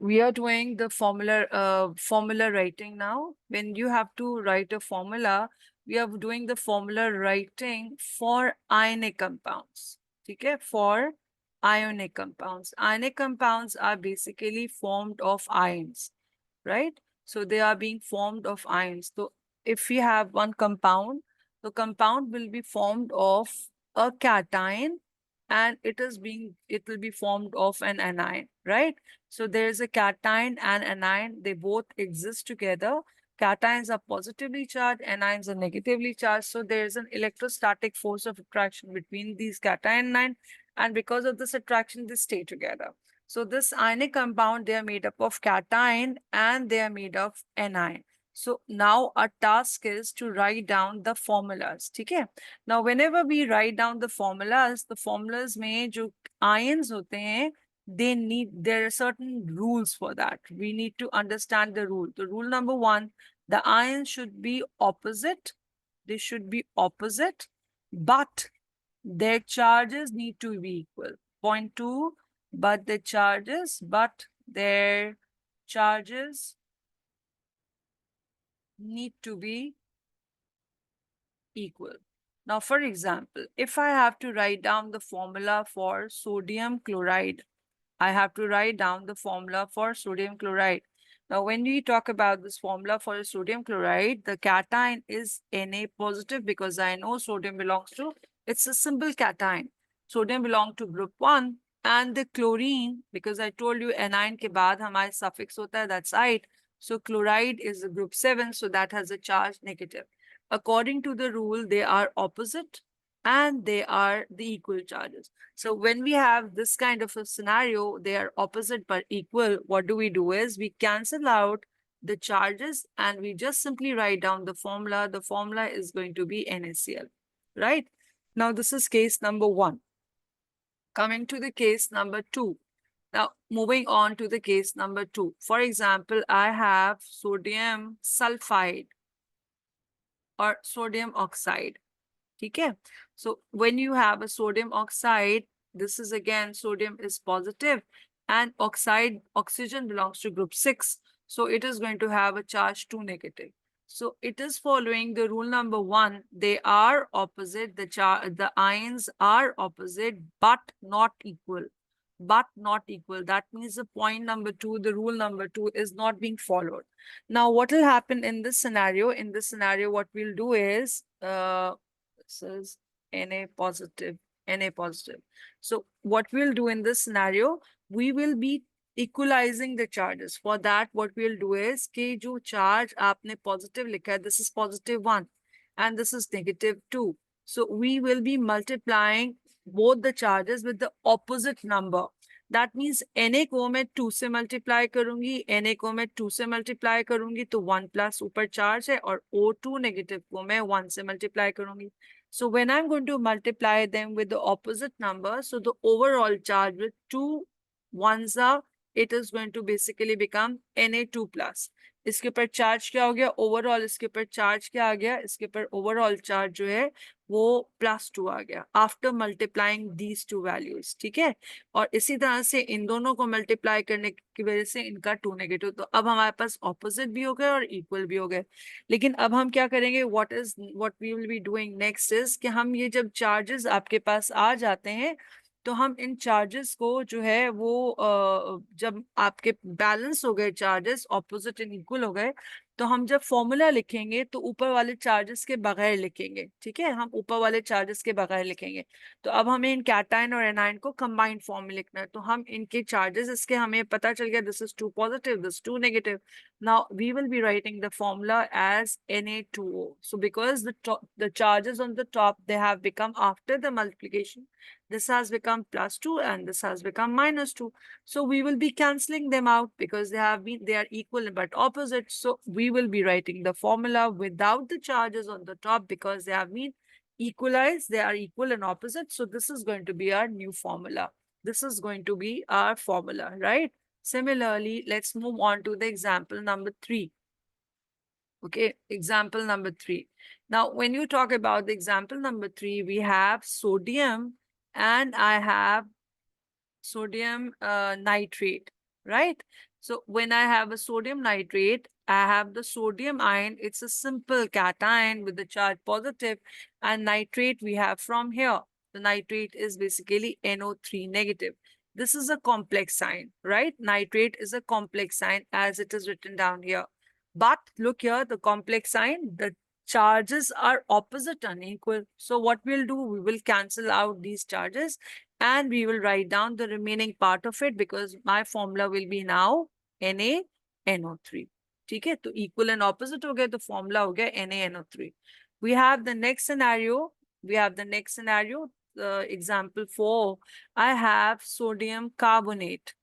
we are doing the formula writing now. When you have to write a formula, we are doing the formula writing for ionic compounds. Okay, for ionic compounds. Ionic compounds are basically formed of ions, right? So they are being formed of ions. So if we have one compound, the compound will be formed of a cation, and it will be formed of an anion, right? So there is a cation and anion, they both exist together. Cations are positively charged, anions are negatively charged. So there is an electrostatic force of attraction between these cation and anion, and because of this attraction, they stay together. So this ionic compound, they are made up of cation and they are made of anion. So now our task is to write down the formulas. Okay. Now whenever we write down the formulas में जो ions होते हैं, there are certain rules for that. We need to understand the rule. The rule number one, the ions should be opposite. They should be opposite, but their charges need to be equal. Point two, but their charges need to be equal. Now, for example, if I have to write down the formula for sodium chloride, I have to write down the formula for sodium chloride. Now, when we talk about this formula for sodium chloride, the cation is Na positive because I know sodium belongs to, it's a simple cation. Sodium belongs to group 1, and the chlorine, because I told you anion ke baad hamare suffix hota hai, that's right. So chloride is a group 7, so that has a charge negative. According to the rule, they are opposite and they are the equal charges. So when we have this kind of a scenario, they are opposite but equal, what do? Is we cancel out the charges and we just simply write down the formula. The formula is going to be NaCl, right? Now this is case number 1. Coming to the case number 2. Now moving on to the case number 2. For example, I have sodium sulfide or sodium oxide. Okay. So when you have a sodium oxide, this is again, sodium is positive and oxygen belongs to group 6. So it is going to have a charge 2 negative. So it is following the rule number 1. They are opposite. The ions are opposite, but not equal. But not equal. That means the point number 2, the rule number 2 is not being followed. Now, what will happen in this scenario? In this scenario, what we'll do is, this is Na positive, Na positive. So what we'll do in this scenario, we will be equalizing the charges. For that, what we'll do is, कि जो charge आपने positive लिखा है, this is positive 1 and this is negative 2. So we will be multiplying both the charges with the opposite number. That means Na को मैं 2 से multiply करूंगी, Na को मैं 2 से multiply करूंगी, तो 1 plus ऊपर charge है, और O2 negative को मैं 1 से multiply करूंगी. So when I'm going to multiply them with the opposite number, so the overall charge with 2 ones are, it is going to basically become Na2 plus. इसके ऊपर charge क्या हो गया? ओवरऑल इसके ऊपर चार्ज क्या आ गया? इसके ऊपर ओवरऑल चार्ज जो है वो +2 आ गया आफ्टर मल्टीप्लाइंग दीज 2 वैल्यूज. ठीक है. और इसी तरह से इन दोनों को मल्टीप्लाई करने की वजह से इनका 2 नेगेटिव. तो अब हमारे पास ऑपोजिट भी हो गए और इक्वल भी हो गए. लेकिन अब हम क्या करेंगे? What we will be doing next is कि हम ये जब चार्जेस आपके पास आ जाते हैं, तो हम इन चार्जेस को जो है वो जब आपके बैलेंस हो गए चार्जेस, ऑपोजिट एंड इक्वल हो गए, तो हम जब फॉर्मूला लिखेंगे तो ऊपर वाले चार्जेस के बगैर लिखेंगे. ठीक है. हम ऊपर वाले चार्जेस के बगैर लिखेंगे. तो अब हमें इन कैटायन और एनायन को कंबाइंड फॉर्म में लिखना है. तो हम इनके चार्जेस, इसके हमें पता चल गया, this is 2 positive, this 2 negative. Now we will be writing the formula as Na2O. So because the charges on the top, they have become after the multiplication, this has become +2 and this has become -2. So we will be cancelling them out because they are equal but opposite. So we will be writing the formula without the charges on the top because they have been equalized. They are equal and opposite. So this is going to be our new formula. This is going to be our formula, right? Similarly, let's move on to the example number 3. Okay, example number 3. Now, when you talk about the example number 3, we have sodium and I have sodium nitrate, right? So when I have a sodium nitrate, I have the sodium ion. It's a simple cation with the charge positive, and nitrate we have from here. The nitrate is basically NO3 negative. This is a complex sign, right? Nitrate is a complex sign as it is written down here. But look here, the complex sign, the charges are opposite unequal. So what we'll do, we will cancel out these charges and we will write down the remaining part of it because my formula will be now NaNO3. ठीक है, तो equal and opposite हो गए, तो formula हो गया NaNO3. We have the next scenario. Example 4. I have sodium carbonate.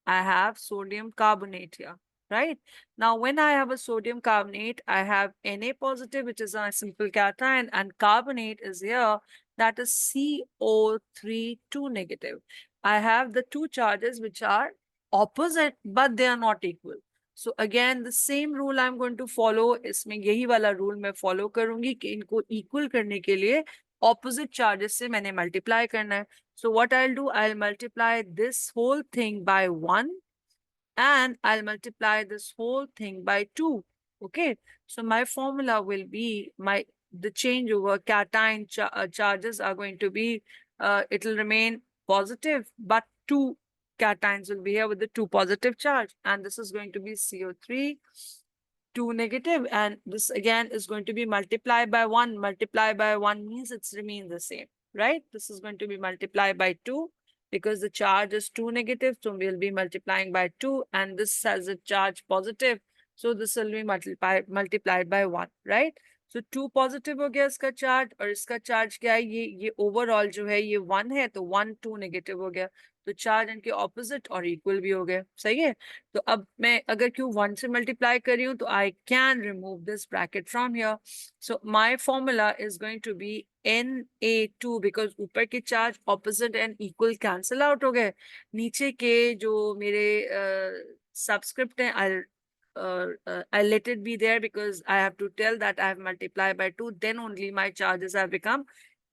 I have sodium carbonate here, right? Now, when I have a sodium carbonate, I have Na positive, which is a simple cation, and carbonate is here, that is CO3 2 negative. I have the two charges which are opposite, but they are not equal. So again, the same rule I'm going to follow. इसमें यही वाला rule मैं follow करूंगी कि इनको equal करने के लिए opposite charges से मैंने multiply करना है. So what I'll do, I'll multiply this whole thing by 1 and I'll multiply this whole thing by 2. Okay, so my formula will be the changeover cation charges are going to be, it'll remain positive, but 2 cations will be here with the 2 positive charge, and this is going to be CO3 2 negative, and this again is going to be multiplied by 1. Multiply by 1 means it's remain the same, right? This is going to be multiplied by 2 because the charge is 2 negative, so we'll be multiplying by 2, and this has a charge positive, so this will be multiplied by 1, right? So 2 positive हो गया इसका charge, और इसका charge क्या है, ये overall जो है ये 1 है, तो 1 2 नेगेटिव हो गया, तो चार्ज इनके ऑपोजिट और इक्वल भी हो गए. सही है, तो अब मैं अगर क्यू 1 से मल्टीप्लाई कर रही हूँ तो I can remove this bracket from here. So my formula is going to be Na2 because ऊपर के charge opposite and equal cancel out हो गए. नीचे के जो मेरे सबस्क्रिप्ट हैं, I'll let it be there because I have to tell that I have multiplied by 2, then only my charges have become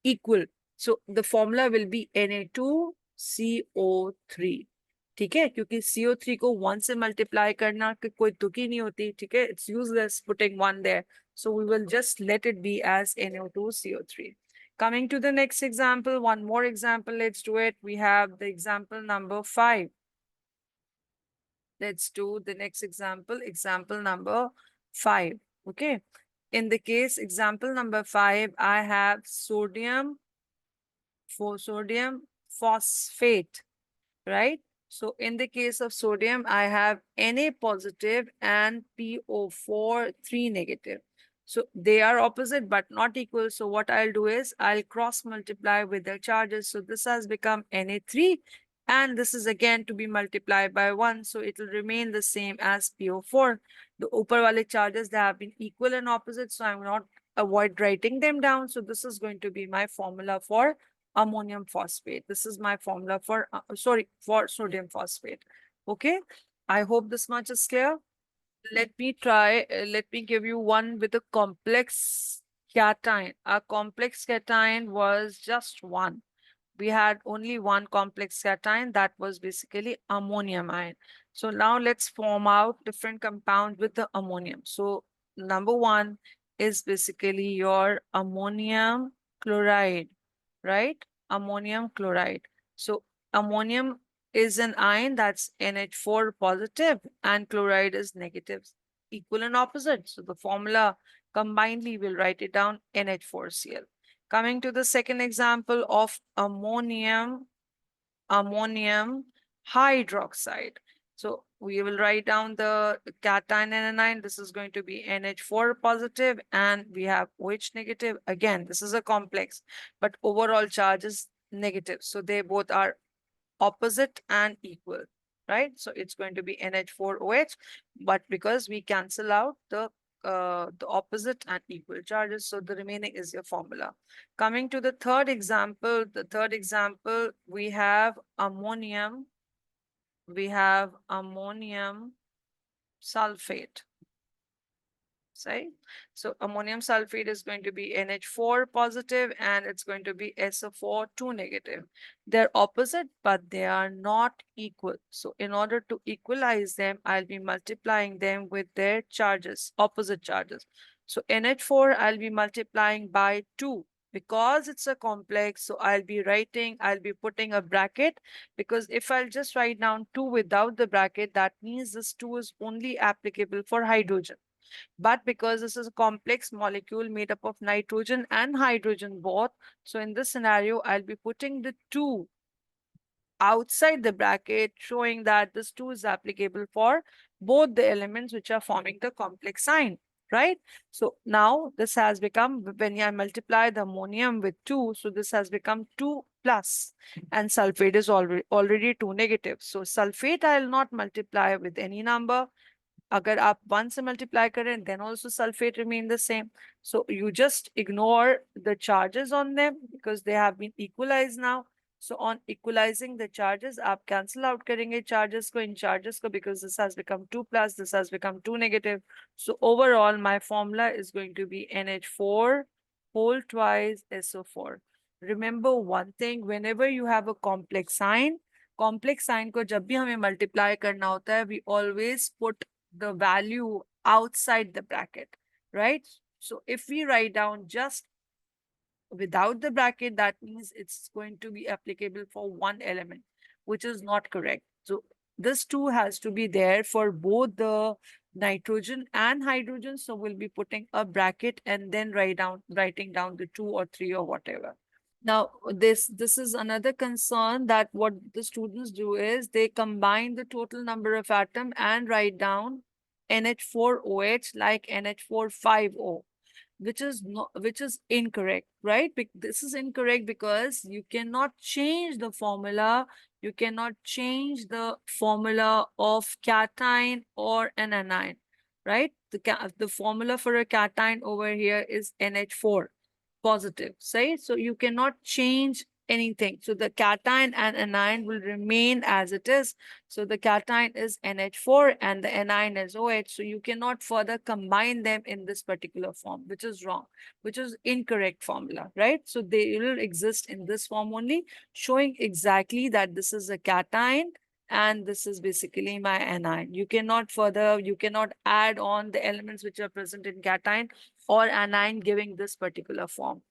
equal. So the formula will be Na2CO3. ठीक है, क्योंकि CO3 को 1 से मल्टीप्लाई करना कि कोई तुक ही नहीं होती. ठीक है, it's useless putting 1 there. So we will just let it be as NO2CO3. Coming to the next example, one more example, let's do it. We have the example number 5. Let's do the next example, example number 5. Okay. In the case, example number 5, I have sodium phosphate, right? So in the case of sodium, I have Na positive and PO4 3 negative. So they are opposite but not equal. So what I'll do is I'll cross multiply with their charges. So this has become Na3, and this is again to be multiplied by 1. So it will remain the same as PO4. The upper wale charges, they have been equal and opposite. So I'm not avoid writing them down. So this is going to be my formula for ammonium phosphate. This is my formula for, for sodium phosphate. Okay, I hope this much is clear. Let me give you one with a complex cation. Our complex cation was just one. We had only one complex cation, that was basically ammonium ion. So now let's form out different compounds with the ammonium. So number 1 is basically your ammonium chloride, right? Ammonium chloride. So ammonium is an ion, that's NH4 positive, and chloride is negative, equal and opposite. So the formula combinedly we'll write it down, NH4Cl. Coming to the second example of ammonium hydroxide. So we will write down the cation and anion. This is going to be NH4 positive, and we have OH negative. Again, this is a complex, but overall charge is negative. So they both are opposite and equal, right? So it's going to be NH4OH, but because we cancel out the opposite and equal charges, so the remaining is your formula. Coming to the third example, we have ammonium sulfate. Right? So ammonium sulfate is going to be NH4 positive and it's going to be SO4 2 negative. They're opposite, but they are not equal. So in order to equalize them, I'll be multiplying them with their charges, opposite charges. So NH4, I'll be multiplying by 2 because it's a complex. So I'll be putting a bracket, because if I'll just write down 2 without the bracket, that means this 2 is only applicable for hydrogen. But because this is a complex molecule made up of nitrogen and hydrogen both, so in this scenario, I'll be putting the 2 outside the bracket, showing that this 2 is applicable for both the elements which are forming the complex sign, right? So now this has become, when I multiply the ammonium with 2, so this has become 2 plus, and sulfate is already 2 negative. So sulfate I'll not multiply with any number. अगर आप 1 से multiply करें, then also sulfate remain the same. So you just ignore the charges on them because they have been equalized now. So on equalizing the charges, आप cancel out करेंगे charges को in charges को, because this has become 2 plus, this has become 2 negative. So overall, my formula is going to be NH4 whole twice SO4. Remember one thing, whenever you have a complex sign को जब भी हमें multiply करना होता है, we always put the value outside the bracket, right? So if we write down just without the bracket, that means it's going to be applicable for one element, which is not correct. So this 2 has to be there for both the nitrogen and hydrogen. So we'll be putting a bracket and then writing down the 2 or 3 or whatever. Now, this is another concern, that what the students do is they combine the total number of atom and write down NH4OH like NH450, which is incorrect, right? This is incorrect because you cannot change the formula. You cannot change the formula of cation or an anion, right? The formula for a cation over here is NH4 positive, right? So you cannot change anything. So the cation and anion will remain as it is. So the cation is NH4 and the anion is OH. So you cannot further combine them in this particular form, which is wrong, which is incorrect formula, right? So they will exist in this form only, showing exactly that this is a cation and this is basically my anion. You cannot add on the elements which are present in cation or anion giving this particular form.